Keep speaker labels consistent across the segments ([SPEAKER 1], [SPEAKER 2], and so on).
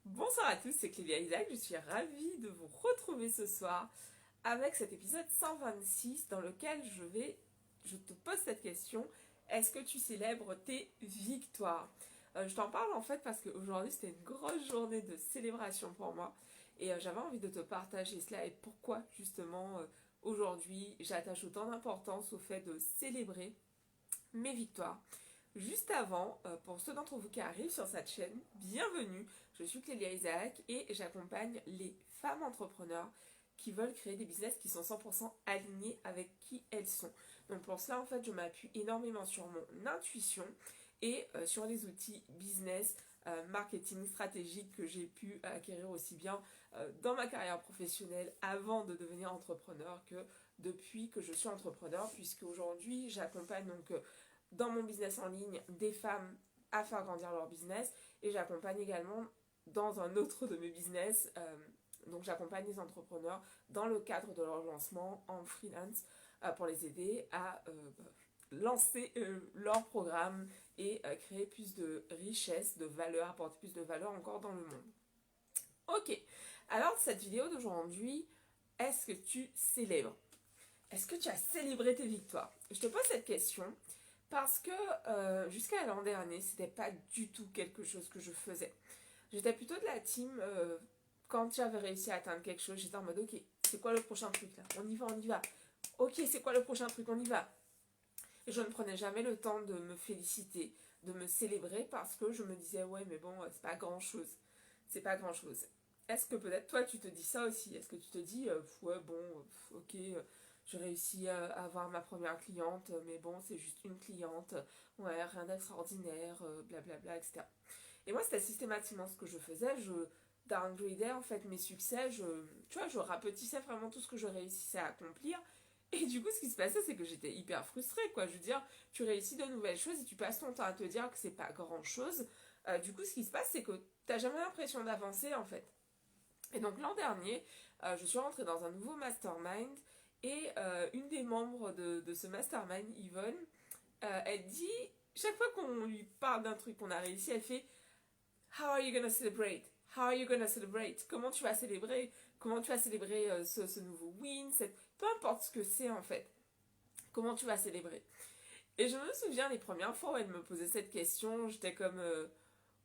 [SPEAKER 1] Bonsoir à tous, c'est Clélia Isaac, je suis ravie de vous retrouver ce soir avec cet épisode 126 dans lequel je te pose cette question, est-ce que tu célèbres tes victoires? Je t'en parle en fait parce qu'aujourd'hui c'était une grosse journée de célébration pour moi et j'avais envie de te partager cela et pourquoi justement aujourd'hui j'attache autant d'importance au fait de célébrer mes victoires. Juste avant, pour ceux d'entre vous qui arrivent sur cette chaîne, bienvenue, je suis Clélia Isaac et j'accompagne les femmes entrepreneurs qui veulent créer des business qui sont 100% alignés avec qui elles sont. Donc pour cela, en fait, je m'appuie énormément sur mon intuition et sur les outils business, marketing stratégique que j'ai pu acquérir aussi bien dans ma carrière professionnelle avant de devenir entrepreneur que depuis que je suis entrepreneur, puisque aujourd'hui j'accompagne donc dans mon business en ligne des femmes à faire grandir leur business et j'accompagne également dans un autre de mes business, donc j'accompagne les entrepreneurs dans le cadre de leur lancement en freelance pour les aider à lancer leur programme et créer plus de richesse, de valeur, apporter plus de valeur encore dans le monde. Ok, alors cette vidéo d'aujourd'hui, est-ce que tu célèbres? Est-ce que tu as célébré tes victoires? Je te pose cette question parce que jusqu'à l'an dernier, c'était pas du tout quelque chose que je faisais. J'étais plutôt de la team, quand j'avais réussi à atteindre quelque chose, j'étais en mode ok, c'est quoi le prochain truc là? On y va, on y va. Ok, c'est quoi le prochain truc? On y va. Et je ne prenais jamais le temps de me féliciter, de me célébrer parce que je me disais ouais mais bon, c'est pas grand chose. C'est pas grand chose. Est-ce que peut-être toi tu te dis ça aussi? Est-ce que tu te dis ouais bon, ok, j'ai réussi à avoir ma première cliente, mais bon c'est juste une cliente, ouais rien d'extraordinaire, blablabla, etc. Et moi c'était systématiquement ce que je faisais, je downgradais en fait mes succès, tu vois, je rapetissais vraiment tout ce que je réussissais à accomplir. Et du coup, ce qui se passait, c'est que j'étais hyper frustrée, quoi. Je veux dire, tu réussis de nouvelles choses et tu passes ton temps à te dire que c'est pas grand chose. Du coup, ce qui se passe, c'est que t'as jamais l'impression d'avancer, en fait. Et donc, l'an dernier, je suis rentrée dans un nouveau mastermind et une des membres de ce mastermind, Yvonne, elle dit, chaque fois qu'on lui parle d'un truc qu'on a réussi, elle fait How are you gonna celebrate? How are you gonna celebrate? Comment tu vas célébrer? Comment tu vas célébrer ce nouveau win? Peu importe ce que c'est en fait. Comment tu vas célébrer? Et je me souviens les premières fois où elle me posait cette question, j'étais comme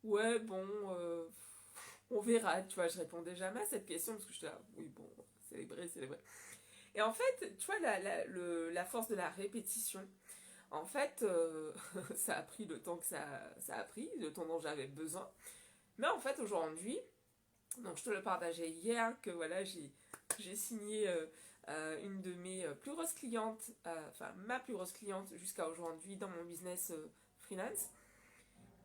[SPEAKER 1] ouais bon, on verra, tu vois, je répondais jamais à cette question parce que j'étais là, oui bon, célébrer, célébrer. Et en fait, tu vois, la force de la répétition, en fait, ça a pris le temps que ça a pris, le temps dont j'avais besoin. Mais en fait, aujourd'hui, donc je te le partageais hier que voilà, j'ai signé une de mes plus grosses clientes, enfin ma plus grosse cliente jusqu'à aujourd'hui dans mon business freelance.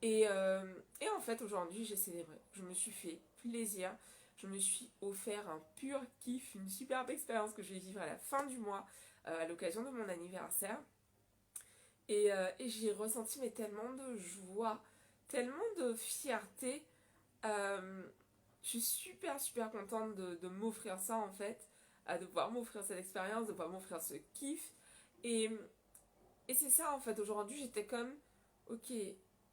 [SPEAKER 1] Et en fait, aujourd'hui, j'ai célébré. Je me suis fait plaisir. Je me suis offert un pur kiff, une superbe expérience que je vais vivre à la fin du mois, à l'occasion de mon anniversaire. Et j'ai ressenti mais tellement de joie, tellement de fierté. Euh, je suis super contente de m'offrir ça en fait, de pouvoir m'offrir cette expérience, de pouvoir m'offrir ce kiff. Et, et c'est ça en fait, aujourd'hui j'étais comme, ok,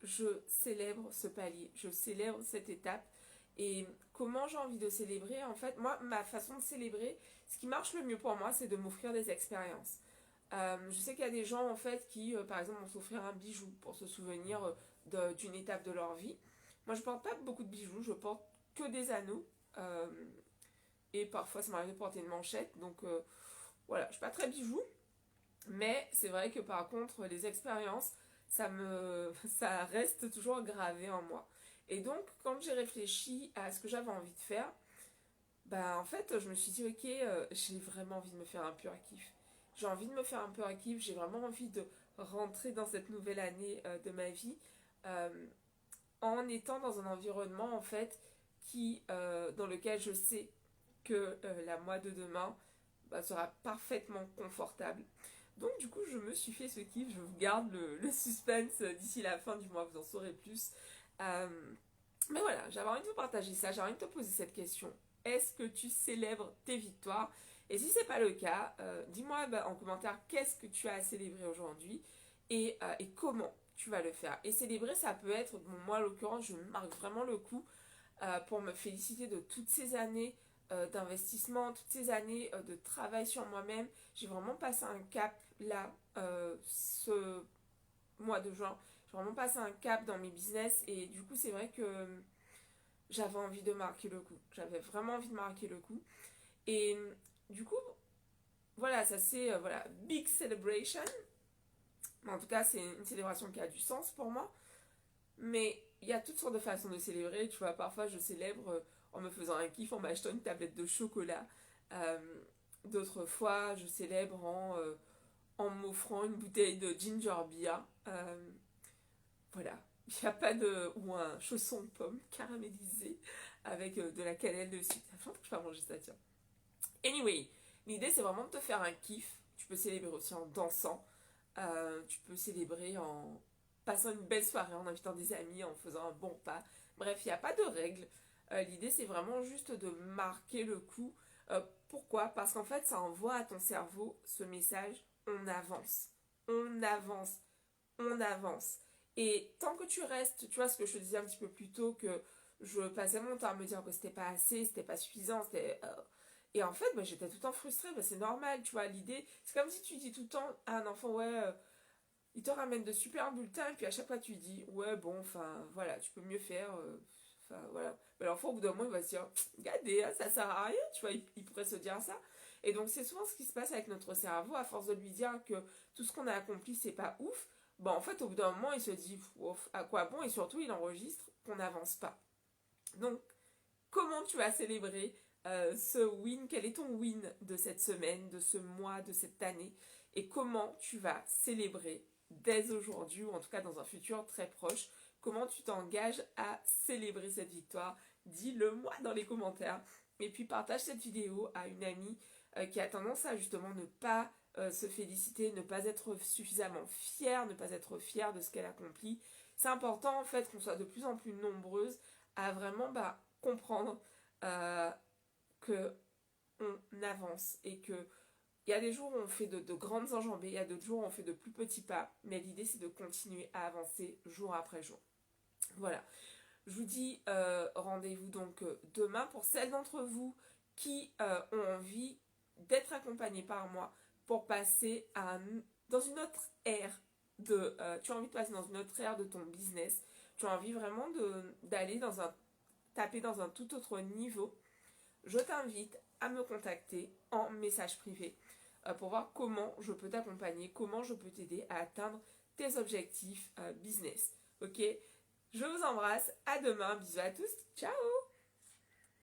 [SPEAKER 1] je célèbre ce palier, je célèbre cette étape. Et comment j'ai envie de célébrer en fait, moi ma façon de célébrer, ce qui marche le mieux pour moi c'est de m'offrir des expériences. Je sais qu'il y a des gens en fait qui par exemple vont s'offrir un bijou pour se souvenir d'une étape de leur vie. Moi je porte pas beaucoup de bijoux, je porte que des anneaux. Euh, et parfois ça m'arrive de porter une manchette. Donc voilà, je suis pas très bijou. Mais c'est vrai que par contre, les expériences, ça reste toujours gravé en moi. Et donc, quand j'ai réfléchi à ce que j'avais envie de faire, bah en fait, je me suis dit, ok, j'ai vraiment envie de me faire un pur kiff. J'ai envie de me faire un pur kiff, j'ai vraiment envie de rentrer dans cette nouvelle année de ma vie euh, en étant dans un environnement en fait dans lequel je sais que la moi de demain bah, sera parfaitement confortable. Donc du coup je me suis fait ce kiff, je vous garde le suspense d'ici la fin du mois, vous en saurez plus. Euh, mais voilà, j'avais envie de vous partager ça, j'avais envie de te poser cette question. Est-ce que tu célèbres tes victoires? Et si c'est pas le cas, dis-moi bah, en commentaire qu'est-ce que tu as à célébrer aujourd'hui et comment tu vas le faire. Et célébrer, ça peut être, bon, moi en l'occurrence, je marque vraiment le coup. pour me féliciter de toutes ces années d'investissement, toutes ces années de travail sur moi-même. J'ai vraiment passé un cap là, ce mois de juin. J'ai vraiment passé un cap dans mes business et du coup c'est vrai que j'avais envie de marquer le coup. J'avais vraiment envie de marquer le coup. Et du coup, voilà, ça c'est voilà, big celebration. En tout cas, c'est une célébration qui a du sens pour moi. Mais il y a toutes sortes de façons de célébrer. Tu vois, parfois je célèbre en me faisant un kiff, en m'achetant une tablette de chocolat. Euh, D'autres fois, je célèbre en m'offrant une bouteille de ginger beer. Voilà. Il n'y a pas de. Ou un chausson de pomme caramélisé avec de la cannelle dessus. Ça fait longtemps que je peux pas manger ça, tiens. Anyway, l'idée c'est vraiment de te faire un kiff. Tu peux célébrer aussi en dansant. Tu peux célébrer en passant une belle soirée, en invitant des amis, en faisant un bon repas. Bref, il n'y a pas de règles. L'idée c'est vraiment juste de marquer le coup. Pourquoi? Parce qu'en fait ça envoie à ton cerveau ce message, on avance. On avance. On avance. Et tant que tu restes, tu vois ce que je te disais un petit peu plus tôt, que je passais mon temps à me dire que c'était pas assez, c'était pas suffisant, et en fait, bah, j'étais tout le temps frustrée, bah, c'est normal, tu vois, l'idée, c'est comme si tu dis tout le temps à un enfant, ouais, il te ramène de super bulletins, et puis à chaque fois tu dis, ouais, bon, enfin, voilà, tu peux mieux faire, enfin, voilà. Mais l'enfant, au bout d'un moment, il va se dire, regardez, hein, ça sert à rien, tu vois, il pourrait se dire ça. Et donc, c'est souvent ce qui se passe avec notre cerveau, à force de lui dire que tout ce qu'on a accompli, c'est pas ouf, bon, en fait, au bout d'un moment, il se dit, ouf, à quoi bon, et surtout, il enregistre qu'on n'avance pas. Donc, comment tu as célébré ce win? Quel est ton win de cette semaine, de ce mois, de cette année? Et comment tu vas célébrer dès aujourd'hui, ou en tout cas dans un futur très proche? Comment tu t'engages à célébrer cette victoire? Dis-le moi dans les commentaires. Et puis partage cette vidéo à une amie qui a tendance à justement ne pas se féliciter, ne pas être suffisamment fière, ne pas être fière de ce qu'elle accomplit. C'est important en fait qu'on soit de plus en plus nombreuses à vraiment comprendre euh, que on avance et que il y a des jours où on fait de grandes enjambées, il y a d'autres jours où on fait de plus petits pas, mais l'idée c'est de continuer à avancer jour après jour. Voilà, je vous dis rendez-vous donc demain pour celles d'entre vous qui ont envie d'être accompagnées par moi pour passer dans une autre ère tu as envie de passer dans une autre ère de ton business, tu as envie vraiment d'aller taper dans un tout autre niveau. Je t'invite à me contacter en message privé pour voir comment je peux t'accompagner, comment je peux t'aider à atteindre tes objectifs business. Ok? Je vous embrasse, à demain, bisous à tous, ciao!